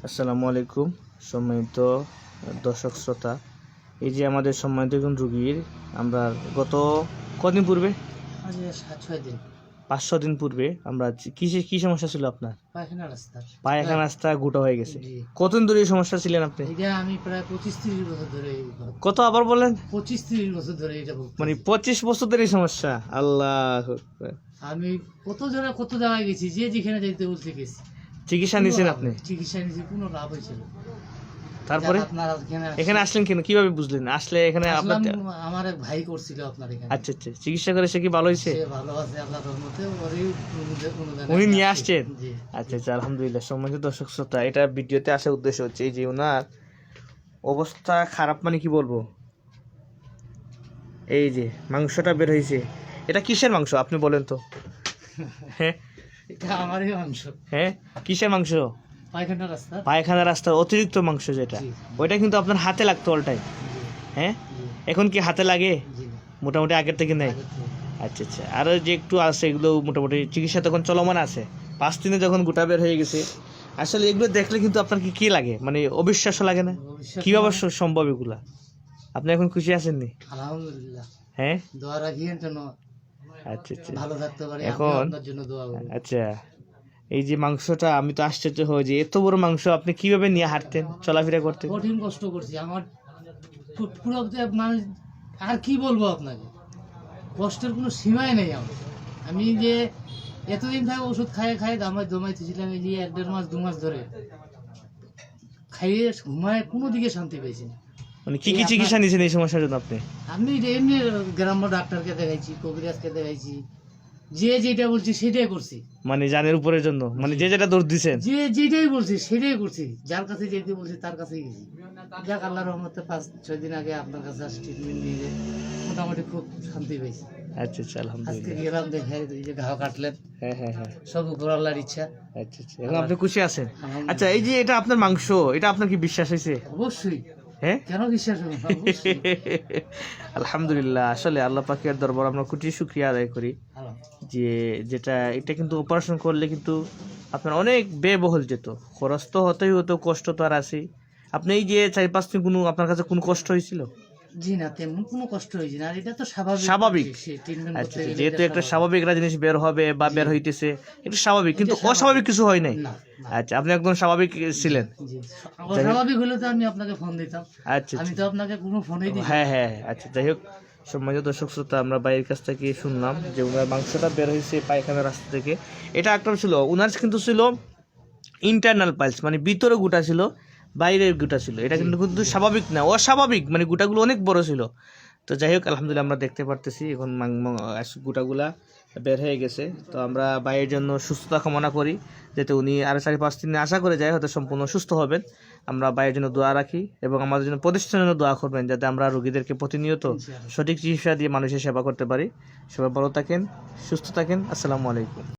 আসসালামু আলাইকুম সম্মানিত দর্শক শ্রোতা। এই যে আমাদের সম্মানিত একজন রোগীর আমরা গত কদিন পূর্বে 5-6 দিন পূর্বে আমরা কি সমস্যা ছিল আপনার? পায়খানা রাস্তা গোটা হয়ে গেছে। কতদিন ধরে এই সমস্যা ছিলেন আপনি? আমি প্রায় 25-30 বছর ধরে। কত আবার বলেন? 25-30 বছর ধরে এটা মানে 25 বছর ধরে এই সমস্যা। আল্লাহ, আমি কত জায়গায় গেছি, যে যেখানে যাইতে বলতে গেছি। চিকিৎসা নিয়েছেন আপনি? চিকিৎসা নিয়েছি, কোনো লাভ হয়েছিল। তারপরে এখানে আসলেন কেন, কিভাবে বুঝলেন আসলে এখানে? আমার এক ভাই করছিল আপনার এখানে। আচ্ছা, চিকিৎসা করে সে কি ভালো হয়েছে? ভালো আছে আল্লাহর রহমতে। উনি নিয়ে আসছেন? আচ্ছা, আলহামদুলিল্লাহ। সম্মানিত দর্শক শ্রোতা, এটা ভিডিওতে আসার উদ্দেশ্য হচ্ছে এই যে ওনার অবস্থা খারাপ, মানে কি বলবো, এই যে মাংসটা বের হয়েছে, এটা কিসের মাংস আপনি বলেন তো? হ্যাঁ, এটা আমারই মাংস। হ্যাঁ, কিসের মাংস? পায়খানা রাস্তার অতিরিক্ত মাংস যেটা, ওইটা কিন্তু আপনার হাতে লাগতো অলটাই। হ্যাঁ, এখন কি হাতে লাগে? মোটামুটি আগের থেকে নেই। আচ্ছা, আর যে একটু আছে এগুলো মোটামুটি চিকিৎসা তখন চলমান আছে। 5 দিনে যখন গোটা বের হয়ে গেছে, আসলে এগুলো দেখলে কিন্তু আপনার কি লাগে, মানে অবিশ্বাস্য লাগে না? কিভাবে সম্ভব এগুলা? আপনি এখন খুশি আছেন নি? আলহামদুলিল্লাহ। হ্যাঁ, দোয়া রাখিয়েন যেন আচ্ছা ভালো থাকতে পারি। এখন আপনার জন্য দোয়া করব। আচ্ছা, এই যে মাংসটা, আমি তো আশ্চর্য হয়ে যে এত বড় মাংস আপনি কিভাবে নিয়ে হাঁটতেন, চলাফেরা করতেন? কঠিন কষ্ট করছি আমার পুরো, মানে আর কি বলবো আপনাকে, কষ্টের কোনো সীমাই নেই আমার। আমি যে এতদিন থেকে ওষুধ খাইয়ে দমাইতেছিলাম, এই যে 1-1.5 মাস 2 মাস ধরে খাইয়ে ঘুমায় কোনো দিকে শান্তি পেয়েছি না। মানে কি চিকিৎসা নিয়েছেন এই সমস্যার জন্য আপনি? আমি এমনি গ্রাম্য ডাক্তারকে দেখাইছি, কবিরাজকে দেখাইছি, যে যেটা বলছি সেটাই করছি। মানে জানের উপরের জন্য, মানে যে যেটা দৌড় দিচ্ছেন, যে যেটাই বলছি সেটাই করছি। যার কাছে যেতে বলছি তার কাছেই গেছি। যাক, আল্লাহর রহমতে 5-6 দিন আগে আপনার কাছে ট্রিটমেন্ট নিয়ে মোটামুটি খুব শান্তি পেয়েছি। আচ্ছা, আলহামদুলিল্লাহ। আজকে গেলাম, দেখে এই যে ঘাও কাটলেন। হ্যাঁ, সব উপর আল্লাহর ইচ্ছা। আচ্ছা, এখন আপনি খুশি আছেন? আচ্ছা, এই যে এটা আপনার মাংস, এটা আপনার কি বিশ্বাস হয়েছে? অবশ্যই। হ্যাঁ, কেন বিশ্বাস হবে না? আলহামদুলিল্লাহ। আসলে আল্লাহ পাকের দরবার আমরা কোটি শুকরিয়া আদায় করি যে এটা কিন্তু অপারেশন করলে কিন্তু আপনার অনেক ব্যয়বহুল যেত, খরচ তো হতেই হতো, কষ্ট তো আর আছে। আপনি এই যে 4-5 দিন কোনো আপনার কাছে কোনো কষ্ট হয়েছিল? জি না, তেমন কোনো কষ্ট হয়েছে না। আর এটা তো স্বাভাবিক। আচ্ছা, যেহেতু একটা স্বাভাবিক জিনিস বের হবে বা বের হইতেছে, এটা স্বাভাবিক, কিন্তু অস্বাভাবিক কিছু হয় নাই। আচ্ছা, আপনি একদম স্বাভাবিক ছিলেন। স্বাভাবিক হলে তো আমি আপনাকে ফোন দিতাম। আচ্ছা, আমি তো আপনাকে কোনো ফোনই দিই। হ্যাঁ, আচ্ছা, যাই হোক, সম্মানিত দর্শক শ্রোতা, আমরা বাইরের কাছ থেকে শুনলাম যে ওনার মাংসটা বের হয়েছে পায়খানার রাস্তা থেকে। এটা একটা ছিল ওনার, কিন্তু ছিল ইন্টারনাল পাইলস, মানে ভিতরে গোটা ছিল, বাইরের গোটা ছিল। এটা কিন্তু স্বাভাবিক না, অস্বাভাবিক, মানে গোটাগুলো অনেক বড় ছিল। তো যাই হোক, আলহামদুলিল্লাহ আমরা দেখতে পারতেছি এখন গোটাগুলা বের হয়ে গেছে। তো আমরা ভাইয়ের জন্য সুস্থতা কামনা করি, যাতে উনি আরও 4-5 দিনে আশা করে যায় হয়তো সম্পূর্ণ সুস্থ হবেন। আমরা ভাইয়ের জন্য দোয়া রাখি এবং আমাদের জন্য প্রতিষ্ঠানের জন্য দোয়া করবেন, যাতে আমরা রোগীদেরকে প্রতিনিয়ত সঠিক চিকিৎসা দিয়ে মানুষের সেবা করতে পারি। সবাই ভালো থাকেন, সুস্থ থাকেন। আসসালামু আলাইকুম।